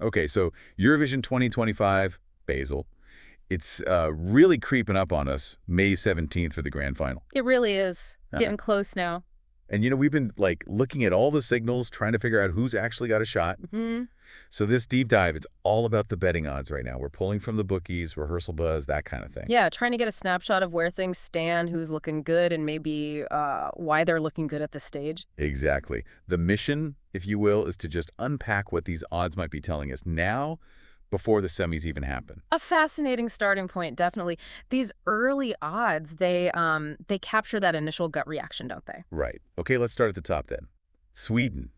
Okay, so Eurovision 2025, Basel. It's really creeping up on us, May 17th for the grand final. It really is Uh, getting close now. and, we've been, looking at all the signals, trying to figure out who's actually got a shot. Hmm. So this deep dive, it's all about the betting odds right now. We're pulling from the bookies, rehearsal buzz, that kind of thing. Yeah, trying to get a snapshot of where things stand, who's looking good, and maybe why they're looking good at this stage. Exactly. The mission, if you will, is to just unpack what these odds might be telling us now before the semis even happen. A fascinating starting point, definitely. These early odds, they capture that initial gut reaction, don't they? Right. Okay, let's start at the top then. Sweden.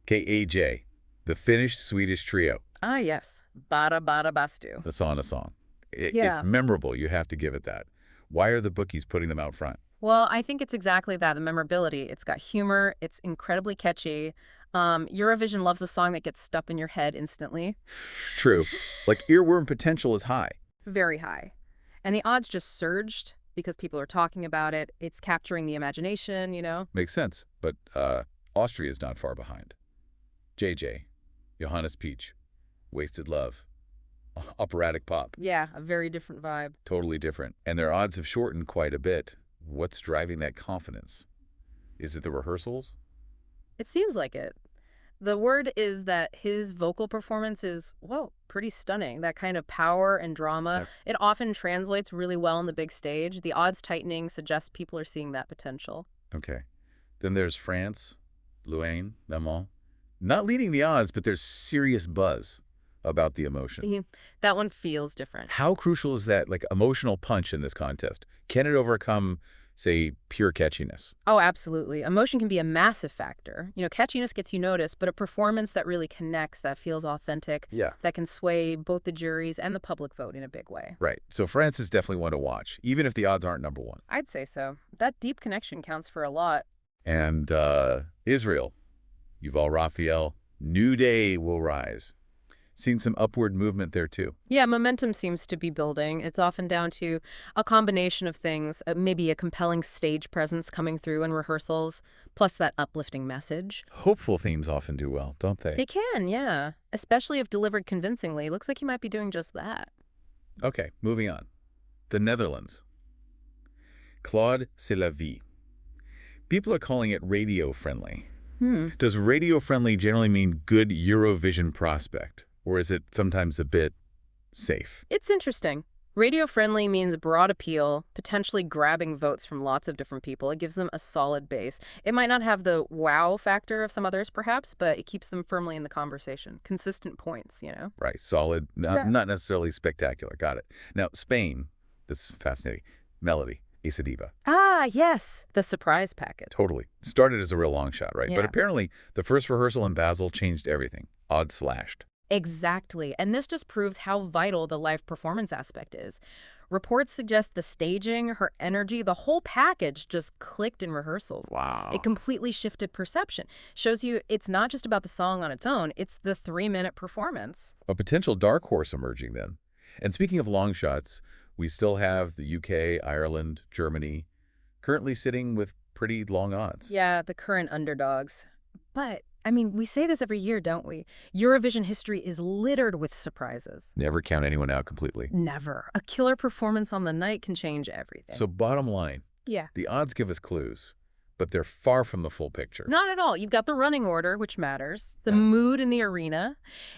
KAJ. The Finnish-Swedish trio. Ah, yes. Bara Bada Bastu. The sauna song. It's Yeah. memorable, you have to give it that. Why are the bookies putting them out front? Well, I think it's exactly that, the memorability. It's got humor. It's incredibly catchy. Eurovision loves a song that gets stuck in your head instantly. True. Earworm potential is high. Very high. And the odds just surged because people are talking about it. It's capturing the imagination. Makes sense. But Austria is not far behind. JJ. Johannes Peach. Wasted Love. Operatic pop. Yeah, a very different vibe. Totally different. And their odds have shortened quite a bit. What's driving that confidence? Is it the rehearsals? It seems like it. The word is that his vocal performance is, well, pretty stunning. That kind of power and drama. It often translates really well on the big stage. The odds tightening suggests people are seeing that potential. Okay. Then there's France, Louane, Maman. Not leading the odds, but there's serious buzz about the emotion. That one feels different. How crucial is that, emotional punch in this contest? Can it overcome, say, pure catchiness? Oh, absolutely. Emotion can be a massive factor. Catchiness gets you noticed, but a performance that really connects, that feels authentic, Yeah. that can sway both the juries and the public vote in a big way. Right. So France is definitely one to watch, even if the odds aren't number one. I'd say so. That deep connection counts for a lot. And Israel, Yuval Raphael, New Day will rise. Seen some upward movement there, too. Yeah, momentum seems to be building. It's often down to a combination of things, maybe a compelling stage presence coming through in rehearsals, plus that uplifting message. Hopeful themes often do well, don't they? They can, yeah. Especially if delivered convincingly. Looks like you might be doing just that. Okay, moving on. The Netherlands. Claude, c'est la vie. People are calling it radio-friendly. Does radio-friendly generally mean good Eurovision prospect? Or is it sometimes a bit safe? It's interesting. Radio-friendly means broad appeal, potentially grabbing votes from lots of different people. It gives them a solid base. It might not have the wow factor of some others, perhaps, but it keeps them firmly in the conversation. Consistent points. Right, solid, Yeah. not necessarily spectacular. Got it. Now, Spain, this is fascinating. Melody, Esa Diva. Ah, yes. The surprise packet. Totally. Started as a real long shot, right? But Yeah. apparently, the first rehearsal in Basel changed everything. Odds slashed. Exactly. And this just proves how vital the live performance aspect is. Reports suggest the staging, her energy, the whole package just clicked in rehearsals. Wow. It completely shifted perception. Shows you it's not just about the song on its own, it's the 3-minute performance. A potential dark horse emerging then. And speaking of long shots, we still have the UK, Ireland, Germany, currently sitting with pretty long odds. Yeah, the current underdogs. But, we say this every year, don't we? Eurovision history is littered with surprises. Never count anyone out completely. Never. A killer performance on the night can change everything. So bottom line, Yeah. the odds give us clues, but they're far from the full picture. Not at all. You've got the running order, which matters, the mood in the arena,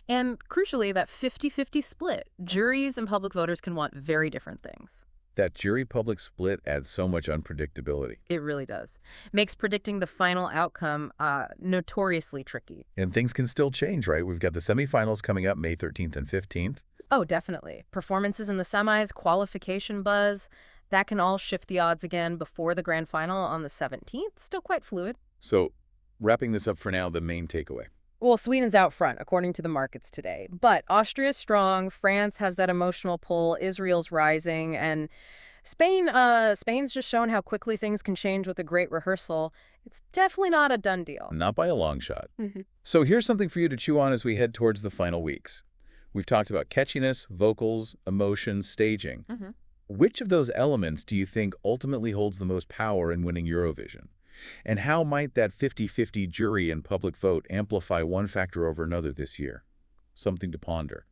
and crucially, that 50-50 split. Juries and public voters can want very different things. That jury-public split adds so much unpredictability. It really does. Makes predicting the final outcome notoriously tricky. And things can still change, right? We've got the semifinals coming up May 13th and 15th. Oh, definitely. Performances in the semis, qualification buzz, that can all shift the odds again before the grand final on the 17th. Still quite fluid. So, wrapping this up for now, the main takeaway. Well, Sweden's out front, according to the markets today. But Austria's strong, France has that emotional pull, Israel's rising, and Spain's just shown how quickly things can change with a great rehearsal. It's definitely not a done deal. Not by a long shot. So here's something for you to chew on as we head towards the final weeks. We've talked about catchiness, vocals, emotion, staging. Which of those elements do you think ultimately holds the most power in winning Eurovision? And how might that 50-50 jury and public vote amplify one factor over another this year? something to ponder.